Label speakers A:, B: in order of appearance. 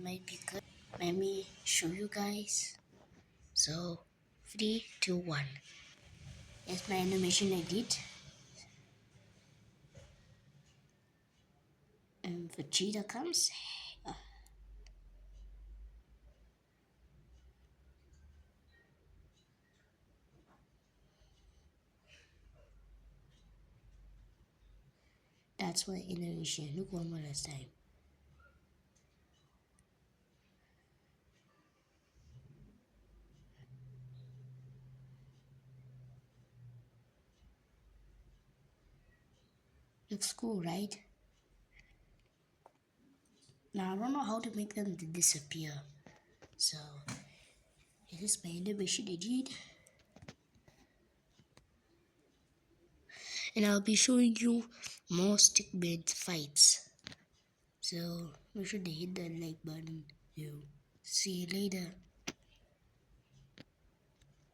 A: might be good. Let me show you guys. So 3, 2, 1. Here's my animation I did. And Vegeta comes. That's my animation. Look one more last time. Looks cool, right? Now I don't know how to make them disappear. So this is my animation I did. And I'll be showing you more stickman fights. So make sure to hit that like button. See you later.